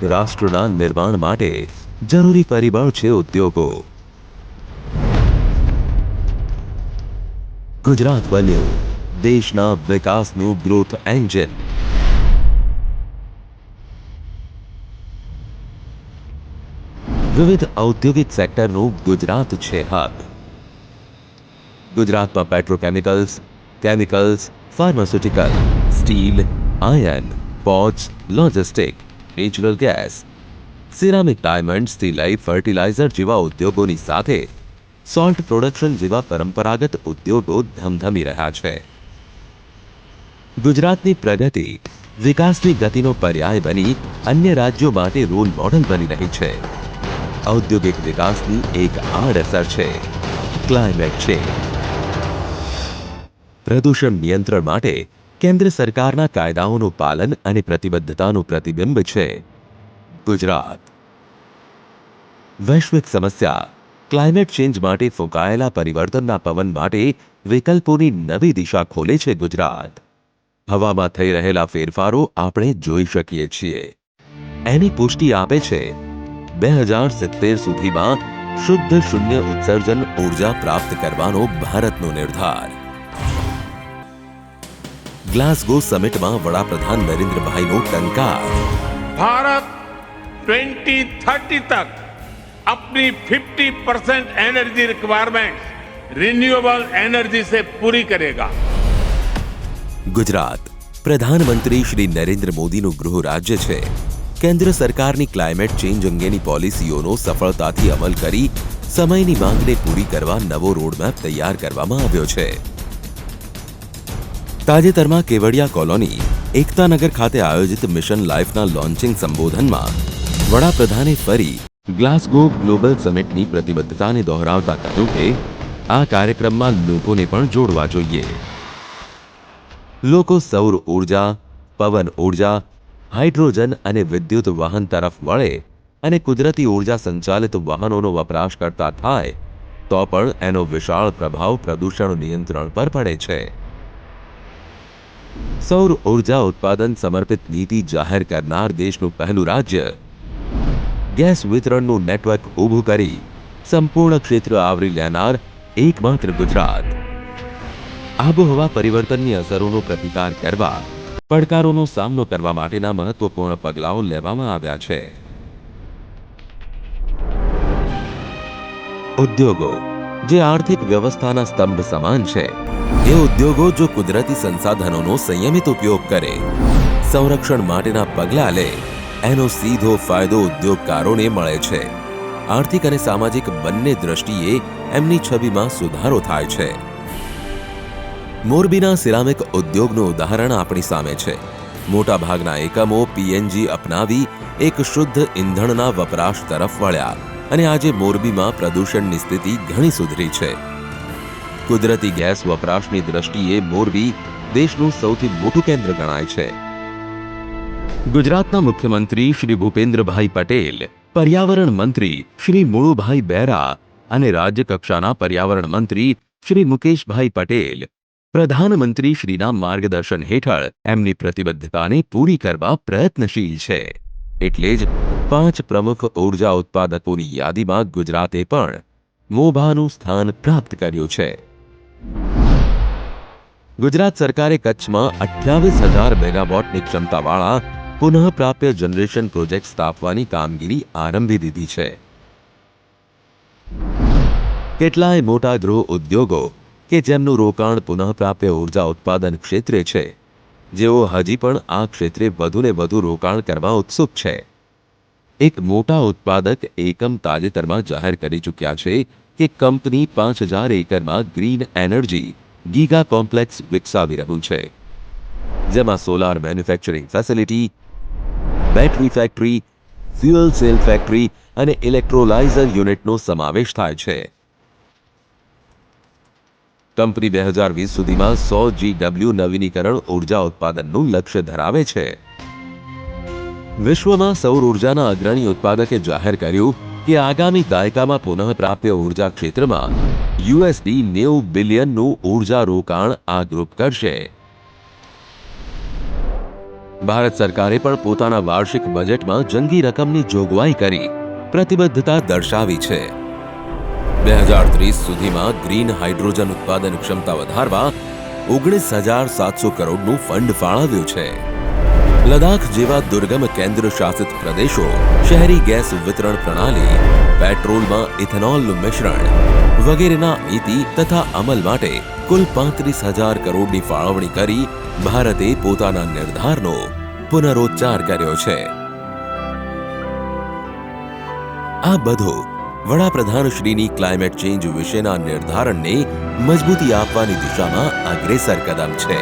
રાષ્ટ્રના નિર્માણ માટે જરૂરી પરિબળ છે ઉદ્યોગો. ગુજરાત બન્યું દેશના વિકાસનું ગ્રોથ એન્જિન. વિવિધ ઔદ્યોગિક સેક્ટરનું ગુજરાત છે હબ. ગુજરાતમાં petrochemicals, chemicals, pharmaceutical, steel, iron, ports, logistic, natural gas, ceramic ડાયમંડ્સથી લઈ ફર્ટિલાઇઝર જેવા ઉદ્યોગોની સાથે સોલ્ટ પ્રોડક્શન જેવા પરંપરાગત ઉદ્યોગો ધમધમી રહ્યા છે. ગુજરાતની પ્રગતિ વિકાસની ગતિનો પર્યાય બની અન્ય રાજ્યો માટે રોલ મોડલ બની રહી છે. ઔદ્યોગિક વિકાસની એક આડઅસર છે ક્લાઇમેટ ચેન્જ. પ્રદૂષણ નિયંત્રણ માટે કેન્દ્ર સરકારના કાયદાઓનું પાલન અને પ્રતિબદ્ધતાનું પ્રતિબિંબ છે ગુજરાત. વૈશ્વિક સમસ્યા ક્લાઇમેટ ચેન્જ માટે ફૂંકાયેલા પરિવર્તનના પવન માટે વિકલ્પોની નવી દિશા ખોલે છે ગુજરાત. હવામાં થઈ રહેલા ફેરફારો આપણે જોઈ શકીએ છીએ. એની પુષ્ટિ આપે છે 2070 સુધીમાં શુદ્ધ શૂન્ય ઉત્સર્જન ઉર્જા પ્રાપ્ત કરવાનો ભારતનો નિર્ધાર. ગ્લાસગો સમિટમાં વડાપ્રધાન નરેન્દ્રભાઈનો ટંકાર. भारत 2030 तक अपनी 50% एनर्जी रिक्वायरमेंट रिन्यूएबल एनर्जी से पूरी करेगा. ગુજરાત પ્રધાનમંત્રી શ્રી નરેન્દ્ર મોદીનું ગૃહ રાજ્ય છે. કેન્દ્ર સરકારની ક્લાઇમેટ ચેન્જ અંગેની પોલિસીઓનો સફળતાથી અમલ કરી સમયની માંગને પૂરી કરવા નવો રોડમેપ તૈયાર કરવામાં આવ્યો છે. તાજેતરમાં કેવડિયા કોલોની એકતાનગર ખાતે આયોજિત મિશન લાઈફના લોન્ચિંગ સંબોધનમાં વડાપ્રધાને ફરી ગ્લાસગો ગ્લોબલ સમિટની પ્રતિબદ્ધતાને દોહરાવતા કહ્યું કે આ કાર્યક્રમમાં લોકોને પણ જોડવા જોઈએ. લોકો સૌર ઊર્જા, પવન ઊર્જા, હાઇડ્રોજન અને વિદ્યુત વાહન તરફ વળે અને કુદરતી ઊર્જા સંચાલિત વાહનોનો વપરાશ કરતા થાય તો પણ એનો વિશાળ પ્રભાવ પ્રદૂષણ નિયંત્રણ પર પડે છે. સૌર ઊર્જા ઉત્પાદન સમર્પિત નીતિ જાહેર કરનાર દેશનું પહેલું રાજ્ય, ગેસ વિતરણનું નેટવર્ક ઊભું કરી સંપૂર્ણ ક્ષેત્ર આવરી લેનાર એકમાત્ર ગુજરાત. આબોહવા પરિવર્તનની અસરોનો પ્રતિકાર કરવા, પડકારોનો સામનો કરવા માટેના મહત્વપૂર્ણ પગલાઓ લેવામાં આવ્યા છે. ઉદ્યોગો જે આર્થિક વ્યવસ્થાના સ્તંભ સમાન છે, એ ઉદ્યોગો જો કુદરતી સંસાધનોનો સંયમિત ઉપયોગ કરે, સંરક્ષણ માટેના પગલાં લે, એનો સીધો ફાયદો ઉદ્યોગકારોને મળે છે. આર્થિક અને સામાજિક બંને દ્રષ્ટિએ એમની છબીમાં સુધારો થાય છે. મોરબીના સિરામિક ઉદ્યોગનું ઉદાહરણ આપણી સામે છે. મોટાભાગના એકમો પીએનજી અપનાવી એક શુદ્ધ ઇંધણના વપરાશ તરફ વળ્યા અને આજે મોરબીમાં પ્રદૂષણની સ્થિતિ ઘણી સુધરી છે. કુદરતી ગેસ વપરાશની દ્રષ્ટિએ મોરબી દેશનું સૌથી મોટું કેન્દ્ર ગણાય છે. ગુજરાતના મુખ્યમંત્રી શ્રી ભૂપેન્દ્રભાઈ પટેલ, પર્યાવરણ મંત્રી શ્રી મુળુભાઈ બેરા અને રાજ્ય કક્ષાના પર્યાવરણ મંત્રી શ્રી મુકેશભાઈ પટેલ પ્રધાનમંત્રી શ્રીના માર્ગદર્શન હેઠળ એમની પ્રતિબદ્ધતાને પૂરી કરવા પ્રયત્નશીલ છે. એટલે જ 5 પ્રમુખ ઊર્જા ઉત્પાદકોની યાદીમાં ગુજરાતે પણ મોભાનું સ્થાન પ્રાપ્ત કર્યું છે. ગુજરાત સરકારે કચ્છમાં 28,000 મેગાવોટની ક્ષમતાવાળા પુનઃપ્રાપ્ય જનરેશન પ્રોજેક્ટ સ્થાપવાની કામગીરી આરંભી દીધી છે. કેટલાય મોટા ગૃહ ઉદ્યોગો કે જેમનું રોકાણ પુનઃપ્રાપ્ય ઉર્જા ઉત્પાદન ક્ષેત્રે છે, જેઓ હજી પણ આ ક્ષેત્રે વધુને વધુ રોકાણ કરવા ઉત્સુક છે. એક મોટા ઉત્પાદક એકમ તાજેતરમાં જાહેર કરી ચૂક્યા છે કે કંપની 5,000 એકરમાં ગ્રીન એનર્જી ગીગા કોમ્પ્લેક્સ વિકસાવી રહ્યું છે, જેમાં solar manufacturing facility, battery factory, fuel cell factory અને ઇલેક્ટ્રોલાઇઝર યુનિટનો સમાવેશ થાય છે. કંપની 2020 સુધીમાં 100 GW નવીનીકરણ ઉર્જા ઉત્પાદનનું લક્ષ્ય ધરાવે છે. વિશ્વમાં સૌર ઉર્જાના અગ્રણી ઉત્પાદકે જાહેર કર્યું કે આગામી દાયકામાં પુનઃપ્રાપ્ય ઉર્જા ક્ષેત્રમાં $90 બિલિયનનું ઉર્જા રોકાણ આ ગ્રુપ કરશે. ભારત સરકારે પણ પોતાના વાર્ષિક બજેટમાં જંગી રકમની જોગવાઈ કરી પ્રતિબદ્ધતા દર્શાવી છે. 2030 સુધીમાં ગ્રીન હાઇડ્રોજન ઉત્પાદન ક્ષમતા વધારવા 19,700 કરોડનું ફંડ ફાળવ્યું છે. લદ્દાખ જેવા દુર્ગમ કેન્દ્ર શાસિત પ્રદેશો શહેરી ગેસ વિતરણ પ્રણાલી, પેટ્રોલમાં ઇથેનોલનું મિશ્રણ વગેરેના નીતિ તથા અમલ માટે કુલ 35,000 કરોડની ફાળવણી કરી ભારતે પોતાના નિર્ધારનો પુનરોચ્ચાર કર્યો છે. આ બધું વડાપ્રધાનશ્રીની ક્લાઇમેટ ચેન્જ વિશેના નિર્ધારણને મજબૂતી આપવાની દિશામાં અગ્રેસર કદમ છે.